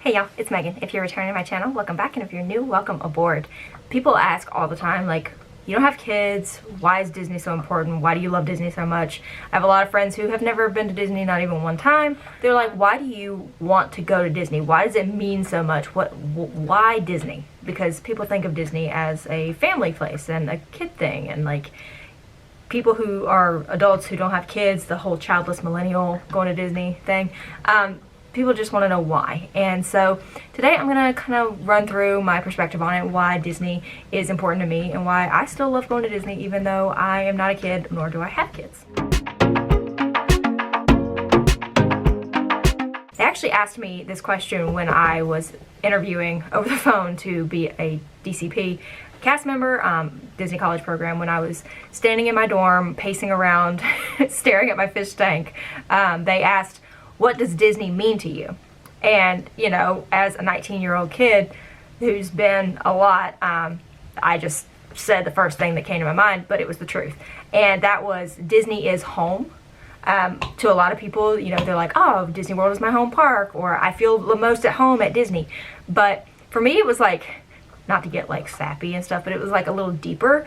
Hey y'all, it's Megan. If you're returning to my channel, welcome back, and if you're new, welcome aboard. People ask all the time, like, you don't have kids, why is Disney so important? Why do you love Disney so much? I have a lot of friends who have never been to Disney, not even one time. They're like, why do you want to go to Disney? Why does it mean so much? Why Disney? Because people think of Disney as a family place and a kid thing, and like, people who are adults who don't have kids, the whole childless millennial going to Disney thing, people just want to know why. And so today I'm going to kind of run through my perspective on it, why Disney is important to me, and why I still love going to Disney even though I am not a kid, nor do I have kids. They actually asked me this question when I was interviewing over the phone to be a DCP cast member, Disney College program, when I was standing in my dorm, pacing around, staring at my fish tank. They asked, what does Disney mean to you? And, you know, as a 19-year-old kid who's been a lot, I just said the first thing that came to my mind, but it was the truth. And that was, Disney is home. To a lot of people, you know, they're like, oh, Disney World is my home park, or I feel the most at home at Disney. But for me, it was like, not to get like sappy and stuff, but it was like a little deeper,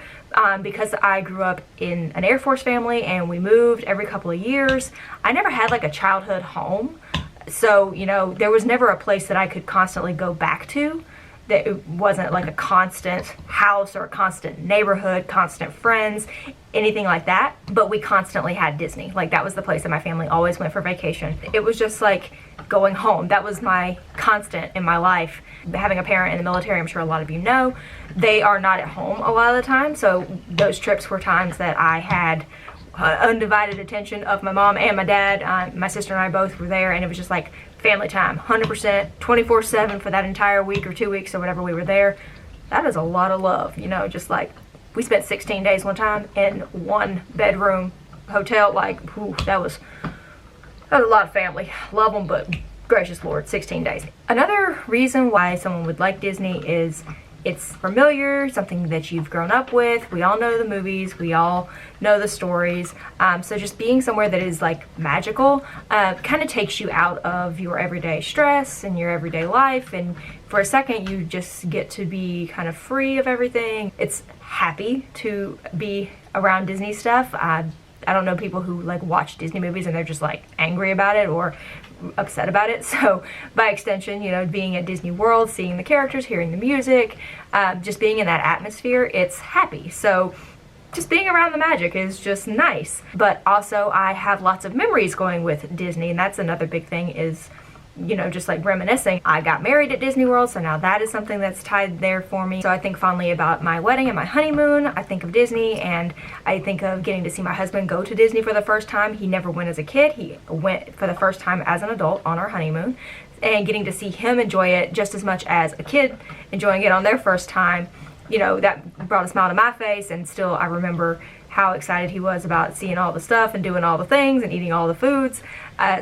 because I grew up in an Air Force family and we moved every couple of years. I never had like a childhood home. So, you know, there was never a place that I could constantly go back to, that it wasn't like a constant house or a constant neighborhood, constant friends, anything like that. But we constantly had Disney. Like, that was the place that my family always went for vacation. It was just like going home. That was my constant in my life. Having a parent in the military, I'm sure a lot of you know, they are not at home a lot of the time. So those trips were times that I had undivided attention of my mom and my dad. My sister and I both were there, and it was just like family time, 100%, 24/7 for that entire week or 2 weeks or whatever we were there. That is a lot of love, you know, just like, we spent 16 days one time in one bedroom hotel. Like, whew, that was a lot of family. Love them, but gracious Lord, 16 days. Another reason why someone would like Disney is it's familiar, something that you've grown up with. We all know the movies, we all know the stories. So just being somewhere that is like magical kind of takes you out of your everyday stress and your everyday life, and for a second you just get to be kind of free of everything. It's happy to be around Disney stuff. I don't know people who like watch Disney movies and they're just like angry about it or upset about it. So by extension, you know, being at Disney World, seeing the characters, hearing the music, just being in that atmosphere, it's happy. So just being around the magic is just nice. But also I have lots of memories going with Disney, and that's another big thing is, you know, just like reminiscing. I got married at Disney World, so now that is something that's tied there for me. So I think fondly about my wedding and my honeymoon. I think of Disney, and I think of getting to see my husband go to Disney for the first time. He never went as a kid. He went for the first time as an adult on our honeymoon, and getting to see him enjoy it just as much as a kid enjoying it on their first time. You know, that brought a smile to my face, and still I remember how excited he was about seeing all the stuff and doing all the things and eating all the foods.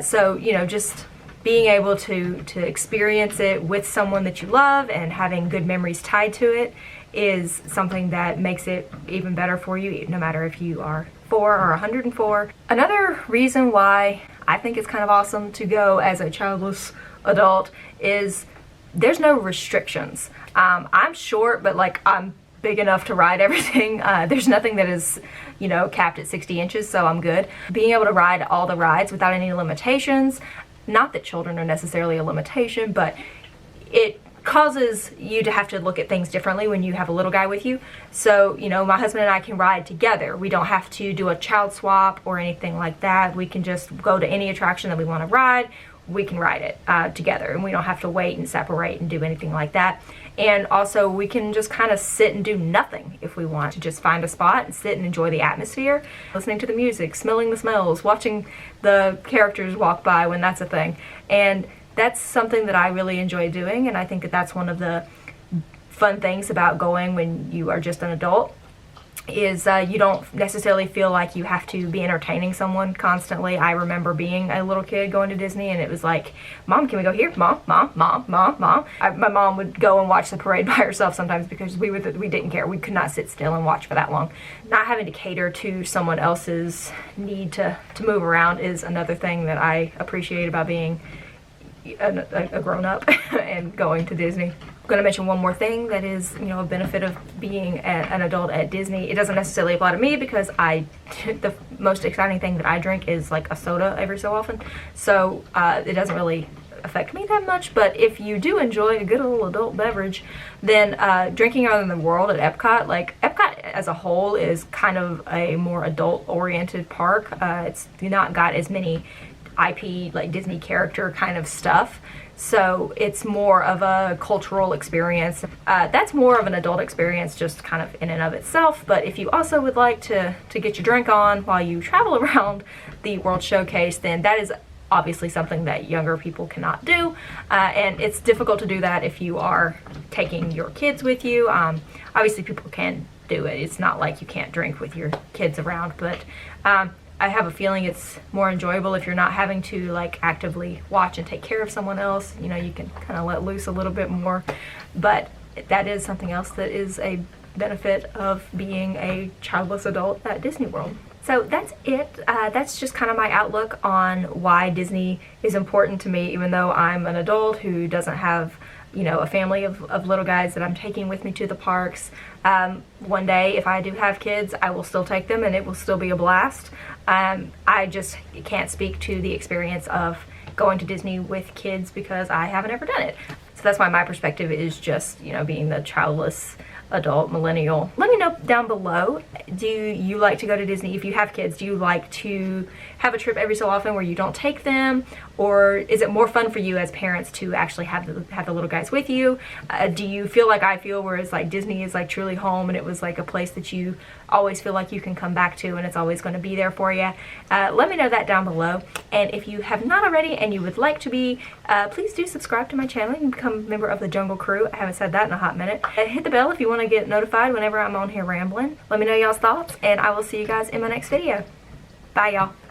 So, you know, just being able to experience it with someone that you love and having good memories tied to it is something that makes it even better for you, no matter if you are 4 or 104. Another reason why I think it's kind of awesome to go as a childless adult is there's no restrictions. I'm short, but like, I'm big enough to ride everything. There's nothing that is, you know, capped at 60 inches, so I'm good. Being able to ride all the rides without any limitations. Not that children are necessarily a limitation, but it causes you to have to look at things differently when you have a little guy with you. So, you know, my husband and I can ride together. We don't have to do a child swap or anything like that. We can just go to any attraction that we want to ride. We can ride it together, and we don't have to wait and separate and do anything like that. And also we can just kind of sit and do nothing if we want to, just find a spot and sit and enjoy the atmosphere, listening to the music, smelling the smells, watching the characters walk by when that's a thing. And that's something that I really enjoy doing, and I think that that's one of the fun things about going when you are just an adult, is you don't necessarily feel like you have to be entertaining someone constantly. I remember being a little kid going to Disney, and it was like, Mom, can we go here? Mom, Mom, Mom, Mom, Mom. My mom would go and watch the parade by herself sometimes because we didn't care. We could not sit still and watch for that long. Not having to cater to someone else's need to move around is another thing that I appreciate about being a grown-up and going to Disney. I'm going to mention one more thing that is, you know, a benefit of being an adult at Disney. It doesn't necessarily apply to me because the most exciting thing that I drink is like a soda every so often, so it doesn't really affect me that much. But if you do enjoy a good little adult beverage, then drinking out in the world at Epcot, like Epcot as a whole is kind of a more adult oriented park. It's not got as many IP like Disney character kind of stuff, so it's more of a cultural experience. That's more of an adult experience just kind of in and of itself. But if you also would like to get your drink on while you travel around the World Showcase, then that is obviously something that younger people cannot do, and it's difficult to do that if you are taking your kids with you. Obviously people can do it, it's not like you can't drink with your kids around, but I have a feeling it's more enjoyable if you're not having to like actively watch and take care of someone else. You know, you can kind of let loose a little bit more, but that is something else that is a benefit of being a childless adult at Disney World. So that's it. That's just kind of my outlook on why Disney is important to me, even though I'm an adult who doesn't have, you know, a family of little guys that I'm taking with me to the parks. One day, if I do have kids, I will still take them and it will still be a blast. I just can't speak to the experience of going to Disney with kids because I haven't ever done it. So that's why my perspective is just, you know, being the childless adult millennial. Let me know down below, do you like to go to Disney? If you have kids, do you like to have a trip every so often where you don't take them, or is it more fun for you as parents to actually have the little guys with you? Do you feel like I feel, whereas like Disney is like truly home and it was like a place that you always feel like you can come back to and it's always going to be there for you? Let me know that down below. And if you have not already and you would like to be, please do subscribe to my channel and become a member of the Jungle Crew. I haven't said that in a hot minute. Hit the bell if you want to get notified whenever I'm on here rambling. Let me know y'all's thoughts, and I will see you guys in my next video. Bye, y'all.